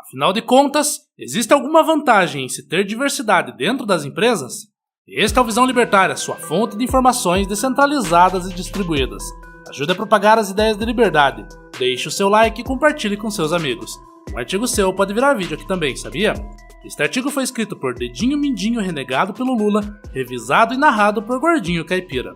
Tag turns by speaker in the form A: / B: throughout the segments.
A: Afinal de contas, existe alguma vantagem em se ter diversidade dentro das empresas? Este é o Visão Libertária, sua fonte de informações descentralizadas e distribuídas. Ajude a propagar as ideias de liberdade. Deixe o seu like e compartilhe com seus amigos. Um artigo seu pode virar vídeo aqui também, sabia? Este artigo foi escrito por Dedinho Mindinho renegado pelo Lula, revisado e narrado por Gordinho Caipira.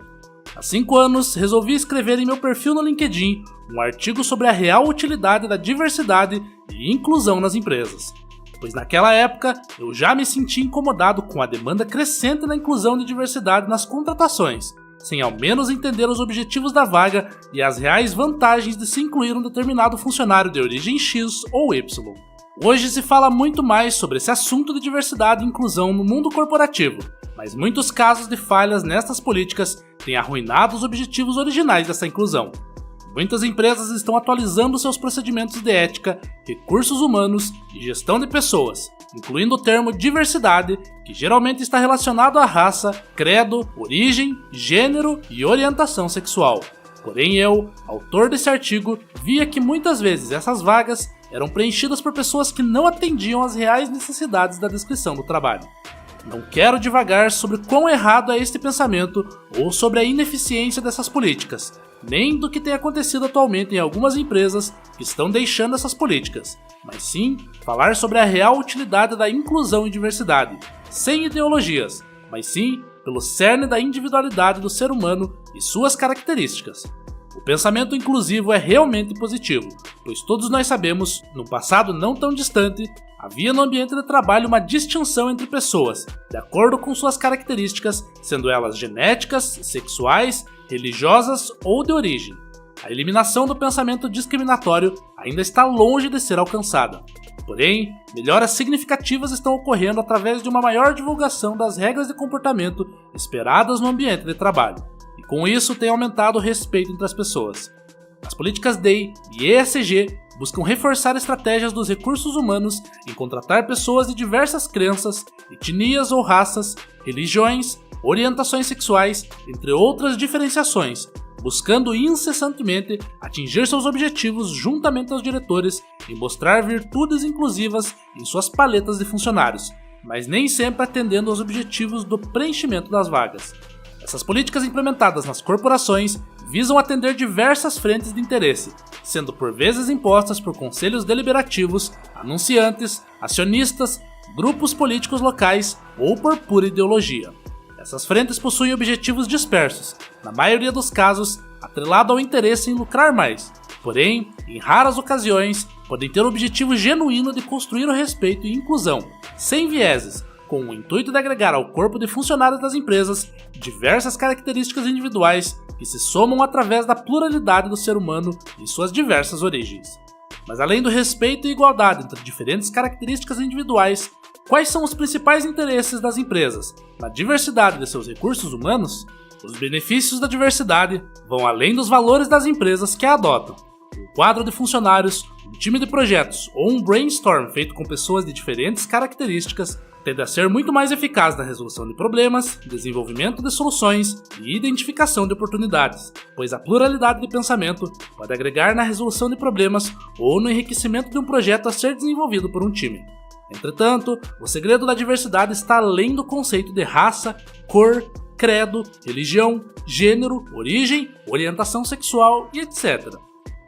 A: Há 5 anos, resolvi escrever em meu perfil no LinkedIn um artigo sobre a real utilidade da diversidade e inclusão nas empresas. Pois naquela época, eu já me senti incomodado com a demanda crescente na inclusão de diversidade nas contratações, sem ao menos entender os objetivos da vaga e as reais vantagens de se incluir um determinado funcionário de origem X ou Y. Hoje se fala muito mais sobre esse assunto de diversidade e inclusão no mundo corporativo, mas muitos casos de falhas nestas políticas têm arruinado os objetivos originais dessa inclusão. Muitas empresas estão atualizando seus procedimentos de ética, recursos humanos e gestão de pessoas, incluindo o termo diversidade, que geralmente está relacionado à raça, credo, origem, gênero e orientação sexual. Porém eu, autor desse artigo, via que muitas vezes essas vagas eram preenchidas por pessoas que não atendiam às reais necessidades da descrição do trabalho. Não quero divagar sobre quão errado é este pensamento ou sobre a ineficiência dessas políticas, nem do que tem acontecido atualmente em algumas empresas que estão deixando essas políticas, mas sim falar sobre a real utilidade da inclusão e diversidade, sem ideologias, mas sim pelo cerne da individualidade do ser humano e suas características. O pensamento inclusivo é realmente positivo, pois todos nós sabemos, num passado não tão distante, havia no ambiente de trabalho uma distinção entre pessoas, de acordo com suas características, sendo elas genéticas, sexuais, religiosas ou de origem. A eliminação do pensamento discriminatório ainda está longe de ser alcançada. Porém, melhoras significativas estão ocorrendo através de uma maior divulgação das regras de comportamento esperadas no ambiente de trabalho. E com isso tem aumentado o respeito entre as pessoas. As políticas DEI e ESG buscam reforçar estratégias dos recursos humanos em contratar pessoas de diversas crenças, etnias ou raças, religiões, orientações sexuais, entre outras diferenciações, buscando incessantemente atingir seus objetivos juntamente aos diretores em mostrar virtudes inclusivas em suas paletas de funcionários, mas nem sempre atendendo aos objetivos do preenchimento das vagas. Essas políticas implementadas nas corporações visam atender diversas frentes de interesse, sendo por vezes impostas por conselhos deliberativos, anunciantes, acionistas, grupos políticos locais ou por pura ideologia. Essas frentes possuem objetivos dispersos, na maioria dos casos, atrelado ao interesse em lucrar mais. Porém, em raras ocasiões, podem ter o objetivo genuíno de construir o respeito e inclusão, sem vieses, com o intuito de agregar ao corpo de funcionários das empresas diversas características individuais que se somam através da pluralidade do ser humano e suas diversas origens. Mas além do respeito e igualdade entre diferentes características individuais, quais são os principais interesses das empresas na diversidade de seus recursos humanos? Os benefícios da diversidade vão além dos valores das empresas que a adotam. Um quadro de funcionários, um time de projetos ou um brainstorm feito com pessoas de diferentes características tende a ser muito mais eficaz na resolução de problemas, desenvolvimento de soluções e identificação de oportunidades, pois a pluralidade de pensamento pode agregar na resolução de problemas ou no enriquecimento de um projeto a ser desenvolvido por um time. Entretanto, o segredo da diversidade está além do conceito de raça, cor, credo, religião, gênero, origem, orientação sexual e etc.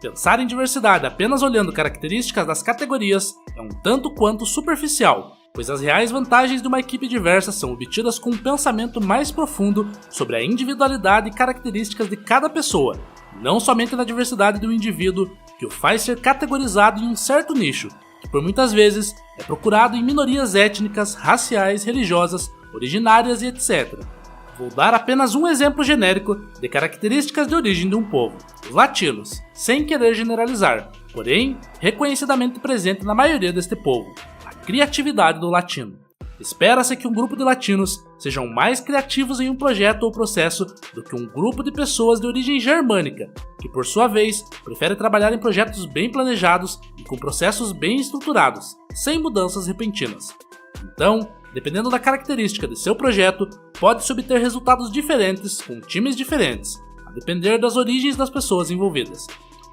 A: Pensar em diversidade apenas olhando características das categorias é um tanto quanto superficial, pois as reais vantagens de uma equipe diversa são obtidas com um pensamento mais profundo sobre a individualidade e características de cada pessoa, não somente na diversidade do indivíduo que o faz ser categorizado em um certo nicho, que por muitas vezes é procurado em minorias étnicas, raciais, religiosas, originárias e etc. Vou dar apenas um exemplo genérico de características de origem de um povo, os latinos, sem querer generalizar, porém reconhecidamente presente na maioria deste povo, a criatividade do latino. Espera-se que um grupo de latinos sejam mais criativos em um projeto ou processo do que um grupo de pessoas de origem germânica, que por sua vez prefere trabalhar em projetos bem planejados e com processos bem estruturados, sem mudanças repentinas. Então, dependendo da característica de seu projeto, pode-se obter resultados diferentes com times diferentes, a depender das origens das pessoas envolvidas.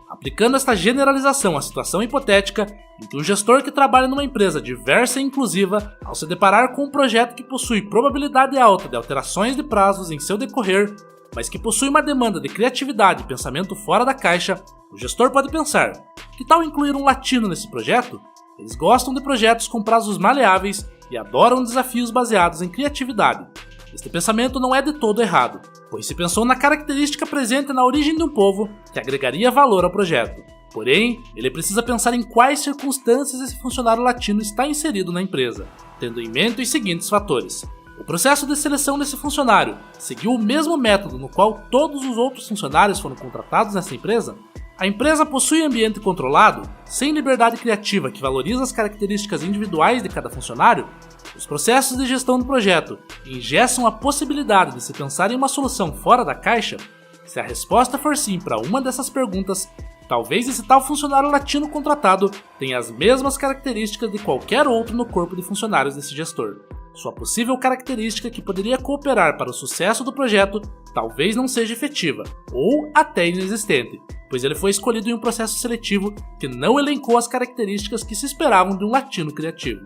A: Aplicando esta generalização à situação hipotética em que um gestor que trabalha numa empresa diversa e inclusiva, ao se deparar com um projeto que possui probabilidade alta de alterações de prazos em seu decorrer, mas que possui uma demanda de criatividade e pensamento fora da caixa, o gestor pode pensar: que tal incluir um latino nesse projeto? Eles gostam de projetos com prazos maleáveis e adoram desafios baseados em criatividade. Este pensamento não é de todo errado, pois se pensou na característica presente na origem de um povo que agregaria valor ao projeto. Porém, ele precisa pensar em quais circunstâncias esse funcionário latino está inserido na empresa, tendo em mente os seguintes fatores. O processo de seleção desse funcionário seguiu o mesmo método no qual todos os outros funcionários foram contratados nessa empresa? A empresa possui ambiente controlado, sem liberdade criativa que valoriza as características individuais de cada funcionário? Os processos de gestão do projeto engessam a possibilidade de se pensar em uma solução fora da caixa? Se a resposta for sim para uma dessas perguntas, talvez esse tal funcionário latino contratado tenha as mesmas características de qualquer outro no corpo de funcionários desse gestor. Sua possível característica que poderia cooperar para o sucesso do projeto talvez não seja efetiva, ou até inexistente, pois ele foi escolhido em um processo seletivo que não elencou as características que se esperavam de um latino criativo.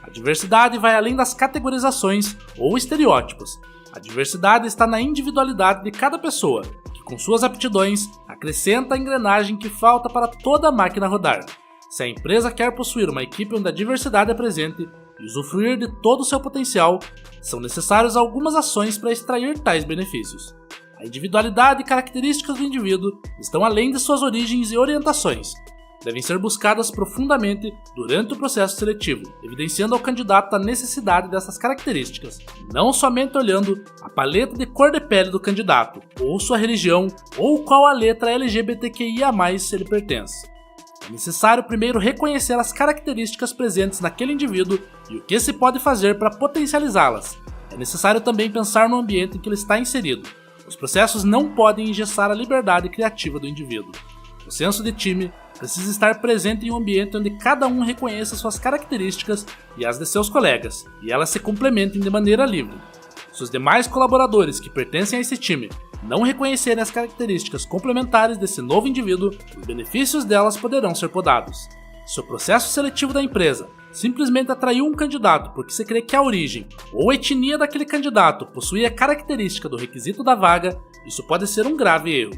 A: A diversidade vai além das categorizações ou estereótipos. A diversidade está na individualidade de cada pessoa, que com suas aptidões acrescenta a engrenagem que falta para toda a máquina rodar. Se a empresa quer possuir uma equipe onde a diversidade é presente e usufruir de todo o seu potencial, são necessárias algumas ações para extrair tais benefícios. A individualidade e características do indivíduo estão além de suas origens e orientações. Devem ser buscadas profundamente durante o processo seletivo, evidenciando ao candidato a necessidade dessas características, não somente olhando a paleta de cor de pele do candidato, ou sua religião, ou qual a letra LGBTQIA+ ele pertence. É necessário primeiro reconhecer as características presentes naquele indivíduo e o que se pode fazer para potencializá-las. É necessário também pensar no ambiente em que ele está inserido. Os processos não podem engessar a liberdade criativa do indivíduo. O senso de time precisa estar presente em um ambiente onde cada um reconheça suas características e as de seus colegas, e elas se complementem de maneira livre. Se os demais colaboradores que pertencem a esse time não reconhecerem as características complementares desse novo indivíduo, os benefícios delas poderão ser podados. Se o processo seletivo da empresa simplesmente atraiu um candidato porque se crê que a origem ou etnia daquele candidato possui a característica do requisito da vaga, isso pode ser um grave erro.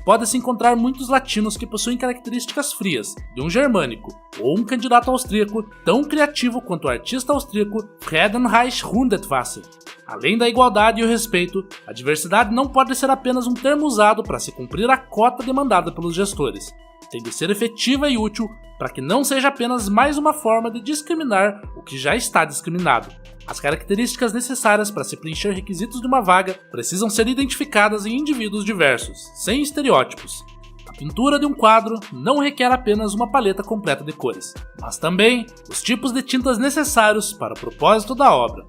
A: Pode-se encontrar muitos latinos que possuem características frias, de um germânico, ou um candidato austríaco tão criativo quanto o artista austríaco Friedenreich Hundertwasser. Além da igualdade e o respeito, a diversidade não pode ser apenas um termo usado para se cumprir a cota demandada pelos gestores. Tem de ser efetiva e útil para que não seja apenas mais uma forma de discriminar o que já está discriminado. As características necessárias para se preencher requisitos de uma vaga precisam ser identificadas em indivíduos diversos, sem estereótipos. A pintura de um quadro não requer apenas uma paleta completa de cores, mas também os tipos de tintas necessários para o propósito da obra.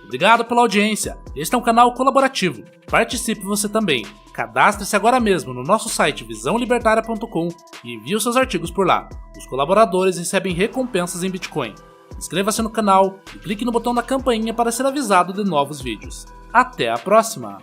A: Obrigado pela audiência. Este é um canal colaborativo. Participe você também. Cadastre-se agora mesmo no nosso site visãolibertaria.com e envie os seus artigos por lá. Os colaboradores recebem recompensas em Bitcoin. Inscreva-se no canal e clique no botão da campainha para ser avisado de novos vídeos. Até a próxima!